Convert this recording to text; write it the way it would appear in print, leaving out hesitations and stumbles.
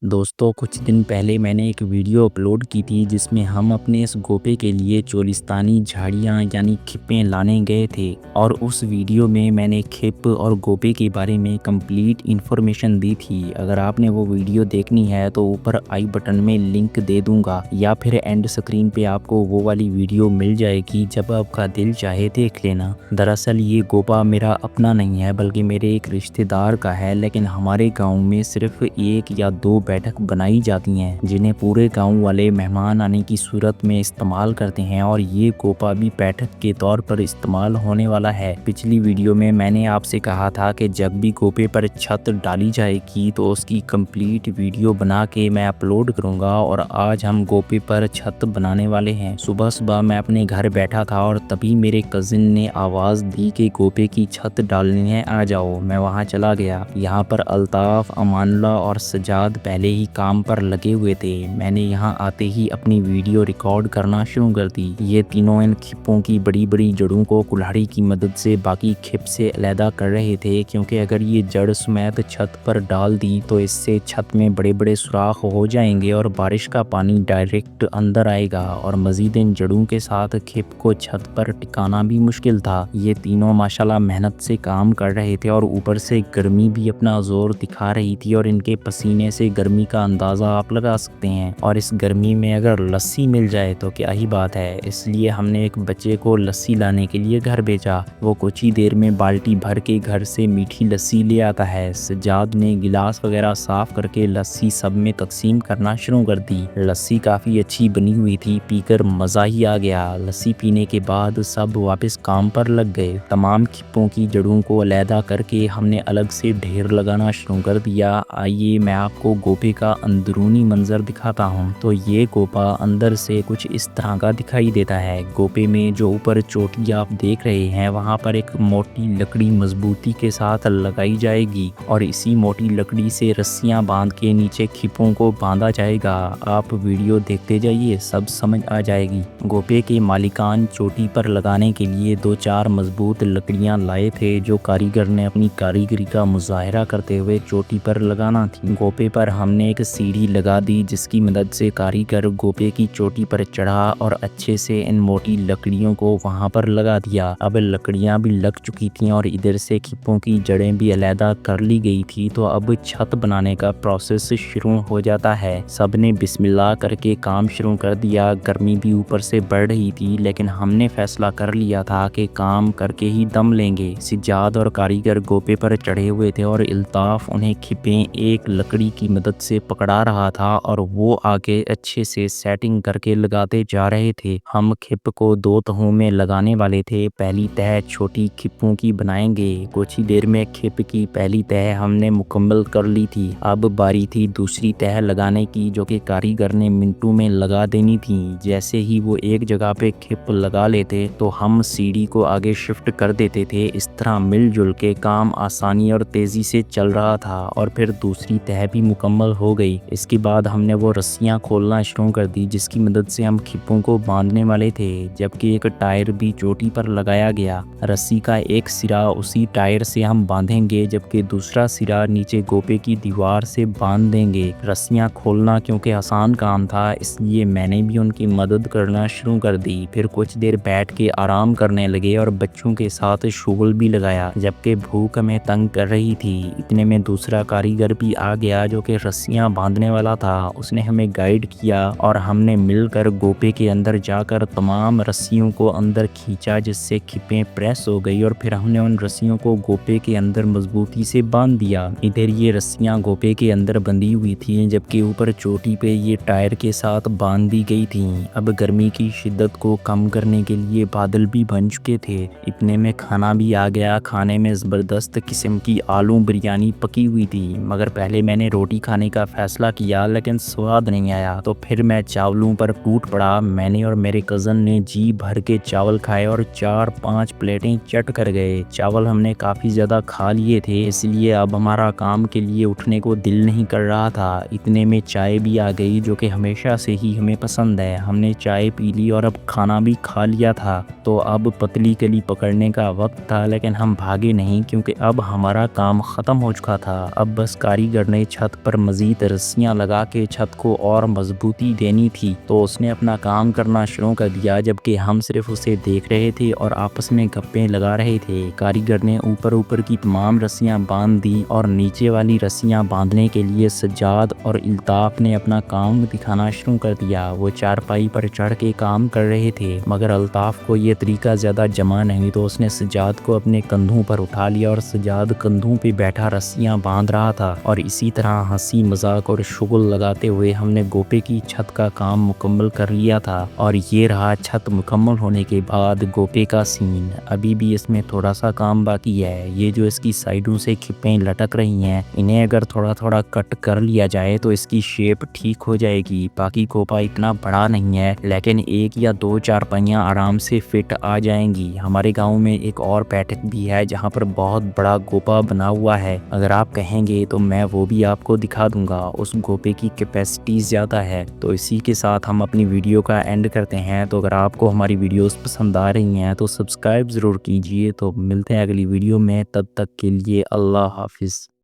दोस्तों कुछ दिन पहले मैंने एक वीडियो अपलोड की थी जिसमें हम अपने इस गोपे के लिए चोलिस्तानी झाड़ियाँ यानी खिप्पें लाने गए थे। और उस वीडियो में मैंने खिप और गोपे के बारे में कंप्लीट इन्फॉर्मेशन दी थी। अगर आपने वो वीडियो देखनी है तो ऊपर आई बटन में लिंक दे दूंगा या फिर एंड स्क्रीन पे आपको वो वाली वीडियो मिल जाएगी, जब आपका दिल चाहे देख लेना। दरअसल ये गोपा मेरा अपना नहीं है बल्कि मेरे एक रिश्तेदार का है, लेकिन हमारे गाँव में सिर्फ एक या दो बैठक बनाई जाती हैं जिन्हें पूरे गांव वाले मेहमान आने की सूरत में इस्तेमाल करते हैं। और ये गोपा भी बैठक के तौर पर इस्तेमाल होने वाला है। पिछली वीडियो में मैंने आपसे कहा था कि जब भी गोपे पर छत डाली जाएगी तो उसकी कंप्लीट वीडियो बना के मैं अपलोड करूंगा। और आज हम गोपे पर छत बनाने वाले हैं। सुबह सुबह मैं अपने घर बैठा था और तभी मेरे कजिन ने आवाज़ दी कि गोपे की छत डालनी है, आ जाओ। मैं वहाँ चला गया। यहाँ पर अल्ताफ, अमानुल्लाह और सजाद पहले ही काम पर लगे हुए थे। मैंने यहाँ आते ही अपनी वीडियो रिकॉर्ड करना शुरू कर दी। ये तीनों इन खिप्पों की बड़ी बड़ी जड़ों को कुल्हाड़ी की मदद से बाकी खिप से अलहदा कर रहे थे, क्योंकि अगर ये जड़ समेत छत पर डाल दी तो इससे छत में बड़े बड़े सुराख हो जाएंगे और बारिश का पानी डायरेक्ट अंदर आएगा। और मजीद इन जड़ों के साथ खिप को छत पर टिकाना भी मुश्किल था। ये तीनों माशाल्लाह मेहनत से काम कर रहे थे और ऊपर से गर्मी भी अपना जोर दिखा रही थी और इनके पसीने से गर्मी का अंदाज़ा आप लगा सकते हैं। और इस गर्मी में अगर लस्सी मिल जाए तो क्या ही बात है। इसलिए हमने एक बच्चे को लस्सी लाने के लिए घर भेजा। वो कुछ ही देर में बाल्टी भर के घर से मीठी लस्सी ले आता है। सज्जाद ने गिलास वगैरह साफ करके लस्सी सब में तकसीम करना शुरू कर दी। लस्सी काफ़ी अच्छी बनी हुई थी, पीकर मज़ा ही आ गया। लस्सी पीने के बाद सब वापस काम पर लग गए। तमाम खिप्पों की जड़ों को अलहदा करके हमने अलग से ढेर लगाना शुरू कर दिया। आइए मैं आपको गोपे का अंदरूनी मंजर दिखाता हूँ। तो ये गोपा अंदर से कुछ इस तरह का दिखाई देता है। गोपे में जो ऊपर चोटी आप देख रहे हैं वहाँ पर एक मोटी लकड़ी मजबूती के साथ लगाई जाएगी और इसी मोटी लकड़ी से रस्सियाँ बांध के नीचे खिपों को बांधा जाएगा। आप वीडियो देखते जाइए, सब समझ आ जाएगी। गोपे के मालिकान चोटी पर लगाने के लिए 2-4 मजबूत लकड़ियाँ लाए थे जो कारीगर ने अपनी कारीगरी का मुजाहरा करते हुए चोटी पर लगाना थी। गोपे पर हमने एक सीढ़ी लगा दी जिसकी मदद से कारीगर गोपे की चोटी पर चढ़ा और अच्छे से इन मोटी लकड़ियों को वहां पर लगा दिया। अब लकड़ियां भी लग चुकी थीं और इधर से खिप्पों की जड़ें भी अलहदा कर ली गई थी। तो अब छत बनाने का प्रोसेस शुरू हो जाता है। सबने बिस्मिल्लाह करके काम शुरू कर दिया। गर्मी भी ऊपर से बढ़ रही थी, लेकिन हमने फैसला कर लिया था कि काम करके ही दम लेंगे। सज्जाद और कारीगर गोपे पर चढ़े हुए थे और अल्ताफ उन्हें खिप्पें एक लकड़ी की मदद से पकड़ा रहा था और वो आगे अच्छे से सेटिंग करके लगाते जा रहे थे। हम खिप को 2 तहों में लगाने वाले थे। पहली तह छोटी खिप्पों की बनाएंगे। कुछ ही देर में खिप की पहली तह हमने मुकम्मल कर ली थी। अब बारी थी दूसरी तह लगाने की, जो कि कारीगर ने मिनटों में लगा देनी थी। जैसे ही वो एक जगह पे खिप लगा लेते तो हम सीढ़ी को आगे शिफ्ट कर देते थे। इस तरह मिलजुल के काम आसानी और तेजी से चल रहा था और फिर दूसरी तह भी मुकम्मल हो गई। इसके बाद हमने वो रस्सियां खोलना शुरू कर दी जिसकी मदद से हम खिप्पों को बांधने वाले थे, जबकि एक टायर भी चोटी पर लगाया गया। रस्सी का एक सिरा उसी टायर से हम बांधेंगे जबकि दूसरा सिरा नीचे गोपे की दीवार से बांध देंगे। रस्सियां खोलना क्योंकि आसान काम था, इसलिए मैंने भी उनकी मदद करना शुरू कर दी। फिर कुछ देर बैठ के आराम करने लगे और बच्चों के साथ शोल भी लगाया, जबकि भूख हमें तंग कर रही थी। इतने में दूसरा कारीगर भी आ गया जो कि रस्सियां बांधने वाला था। उसने हमें गाइड किया और हमने मिलकर गोपे के अंदर जाकर तमाम रस्सियों को अंदर खींचा जिससे खिपें प्रेस हो गई और फिर हमने उन रस्सियों को गोपे के अंदर मजबूती से बांध दिया। इधर ये रस्सियां गोपे के अंदर बंधी हुई थी जबकि ऊपर चोटी पे ये टायर के साथ बांध दी गई थी। अब गर्मी की शिद्दत को कम करने के लिए बादल भी बन चुके थे। इतने में खाना भी आ गया। खाने में ज़बरदस्त किस्म की आलू बिरयानी पकी हुई थी, मगर पहले मैंने रोटी खाने का फैसला किया लेकिन स्वाद नहीं आया, तो फिर मैं चावलों पर टूट पड़ा। मैंने और मेरे कज़न ने जी भर के चावल खाए और 4-5 प्लेटें चट कर गए। चावल हमने काफ़ी ज़्यादा खा लिए थे, इसलिए अब हमारा काम के लिए उठने को दिल नहीं कर रहा था। इतने में चाय भी आ गई जो कि हमेशा से ही हमें पसंद है। हमने चाय पी ली और अब खाना भी खा लिया था, तो अब पतली गली पकड़ने का वक्त था, लेकिन हम भागे नहीं क्योंकि अब हमारा काम ख़त्म हो चुका था। अब बस कारीगर ने छत पर मज़ीद रस्सियाँ लगा के छत को और मजबूती देनी थी। तो उसने अपना काम करना शुरू कर दिया, जबकि हम सिर्फ उसे देख रहे थे और आपस में गप्पे लगा रहे थे। कारीगर ने ऊपर ऊपर की तमाम रस्सियाँ बांध दी और नीचे वाली रस्सियाँ बांधने के लिए सज्जाद और इल्ताफ़ ने अपना काम दिखाना शुरू कर दिया। वो चारपाई पर चढ़ के काम कर रहे थे, मगर अल्ताफ़ को ये तरीका ज़्यादा जमा नहीं, तो उसने सज्जाद को अपने कंधों पर उठा लिया और सज्जाद कंधों पे बैठा रस्सियाँ बांध रहा था। और इसी तरह हंसी मजाक और शुगल लगाते हुए हमने गोपे की छत का काम मुकम्मल कर लिया था। और ये रहा छत मुकम्मल होने के बाद गोपे का सीन। अभी भी इसमें थोड़ा सा काम बाकी है। ये जो इसकी साइडों से खिप्पें लटक रही हैं, इन्हें अगर थोड़ा थोड़ा कट कर लिया जाए तो इसकी शेप ठीक हो जाएगी। बाकी गोपा इतना बड़ा नहीं है, लेकिन एक या दो चारपाइयाँ आराम से फिट आ जाएंगी। हमारे गांव में एक और बैठक भी है जहां पर बहुत बड़ा गोपा बना हुआ है। अगर आप कहेंगे तो मैं वो भी आपको दिखा दूंगा। उस गोपे की कैपेसिटी ज़्यादा है। तो इसी के साथ हम अपनी वीडियो का एंड करते हैं। तो अगर आपको हमारी वीडियोस पसंद आ रही हैं तो सब्सक्राइब ज़रूर कीजिए। तो मिलते हैं अगली वीडियो में, तब तक के लिए अल्लाह हाफिज़।